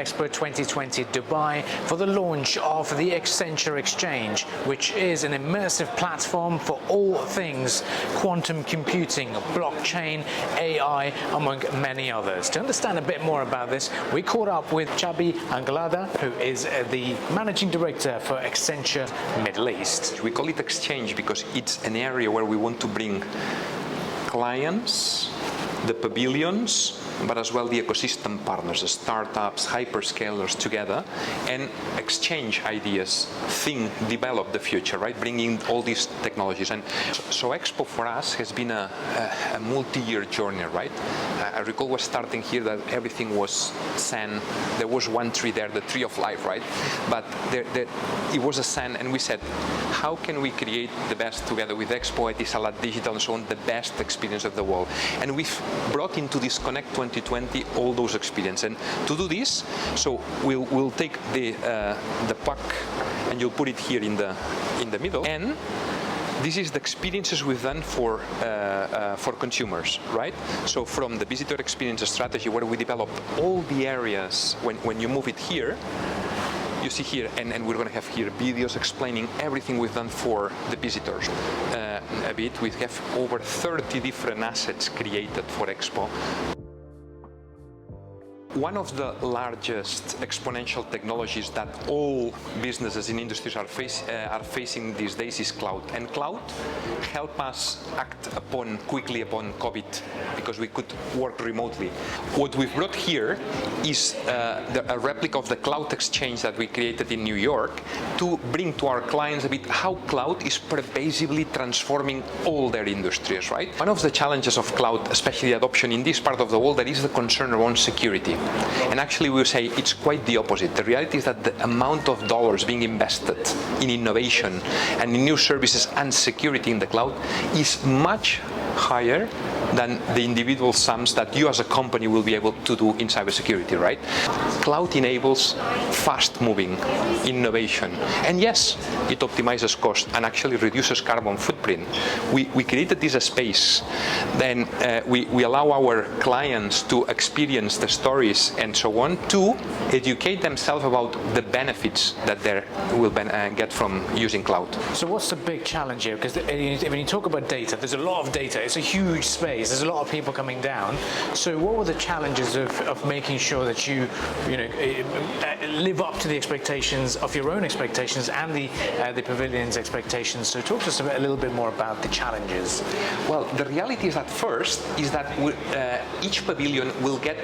Expo 2020 Dubai for the launch of the Accenture Exchange, which is an immersive platform for all things quantum computing, blockchain, AI, among many others. To understand a bit more about this, we caught up with Chabi Anglada, who is the Managing Director for Accenture Middle East. We call it Exchange because it's an area where we want to bring clients, the pavilions, but as well the ecosystem partners, the startups, hyperscalers together, and exchange ideas, develop the future, right? Bringing all these technologies. And so Expo for us has been a multi-year journey, right? I recall was starting here that everything was sand. There was one tree there, the tree of life, right? But it was a sand, and we said, how can we create the best together with Expo, Etisalat Digital, and so on, the best experience of the world? And we've brought into this Connect 2020 all those experiences. And to do this, so we'll take the puck and you'll put it here in the middle. And this is the experiences we've done for consumers, right? So from the visitor experience strategy, where we develop all the areas, when you move it here, you see here, and we're going to have here videos explaining everything we've done for the visitors. We have over 30 different assets created for Expo. One of the largest exponential technologies that all businesses in industries are facing these days is cloud. And cloud helped us act quickly upon COVID because we could work remotely. What we've brought here is a replica of the cloud exchange that we created in New York to bring to our clients a bit how cloud is pervasively transforming all their industries, right? One of the challenges of cloud, especially adoption in this part of the world, there is the concern around security. And actually we say it's quite the opposite. The reality is that the amount of dollars being invested in innovation and in new services and security in the cloud is much higher than the individual sums that you as a company will be able to do in cybersecurity, right? Cloud enables fast-moving innovation. And yes, it optimizes cost and actually reduces carbon footprint. We created this space. Then we allow our clients to experience the stories and so on, to educate themselves about the benefits that they will get from using cloud. So what's the big challenge here? Because when you talk about data, there's a lot of data. It's a huge space. There's a lot of people coming down. So what were the challenges of making sure that you live up to the expectations of your own expectations and the pavilion's expectations? So talk to us a little bit more about the challenges. Well, the reality is that first is that each pavilion will get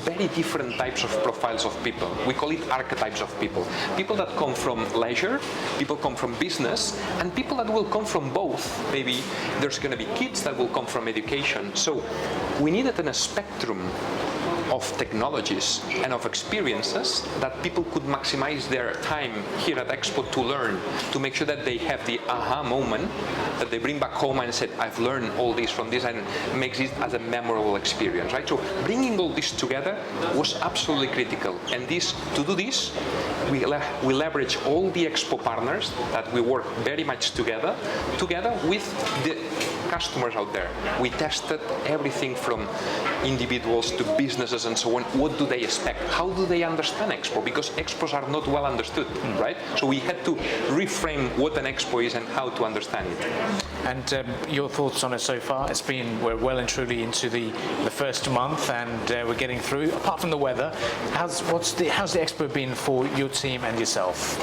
very different types of profiles of people. We call it archetypes of people. People that come from leisure, people come from business, and people that will come from both. Maybe there's going to be kids that will come from education. So we needed a spectrum of technologies and of experiences that people could maximize their time here at Expo to learn, to make sure that they have the aha moment that they bring back home and said, I've learned all this from this, and makes it as a memorable experience, right? So bringing all this together was absolutely critical. And to do this, we leverage all the Expo partners that we work very much together with the customers out there. We tested everything from individuals to businesses and so on. What do they expect? How do they understand Expo? Because Expos are not well understood, right? So we had to reframe what an Expo is and how to understand it. And your thoughts on it so far? We're well and truly into the first month, and we're getting through. Apart from the weather, how's the Expo been for your team and yourself?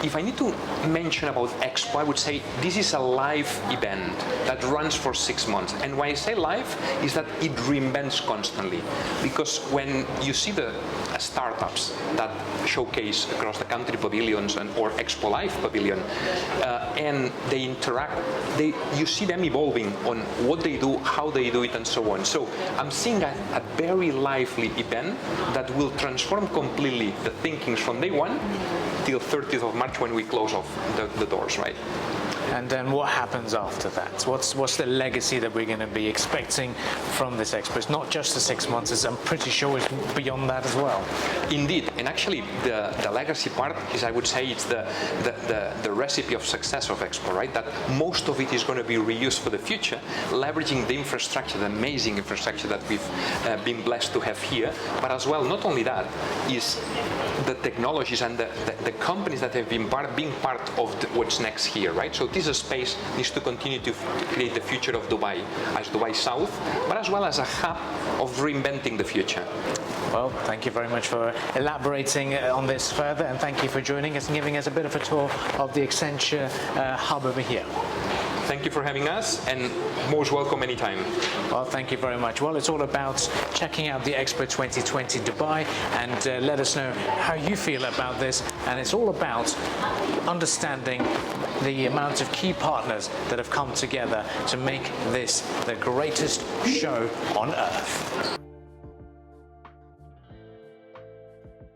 If I need to mention about Expo, I would say this is a live event that runs for 6 months. And why I say live is that it reinvents constantly. Because when you see the startups that showcase across the country pavilions or Expo Live pavilion, and they interact, you see them evolving on what they do, how they do it, and so on. So I'm seeing a very lively event that will transform completely the thinkings from day one till 30th of March when we close off the doors, right? And then what happens after that? What's the legacy that we're going to be expecting from this Expo? It's not just the 6 months, I'm pretty sure it's beyond that as well. Indeed, And actually, the legacy part is, I would say, it's the recipe of success of Expo, right? That most of it is going to be reused for the future, leveraging the infrastructure, the amazing infrastructure that we've been blessed to have here. But as well, not only that, is the technologies and the companies that have been part of what's next here, right? So this space needs to continue to create the future of Dubai as Dubai South, but as well as a hub of reinventing the future. Well, thank you very much for elaborating on this further, and thank you for joining us and giving us a bit of a tour of the Accenture hub over here. Thank you for having us, and most welcome anytime. Well, thank you very much. Well, it's all about checking out the Expo 2020 Dubai, and let us know how you feel about this. And it's all about understanding the amount of key partners that have come together to make this the greatest show on earth.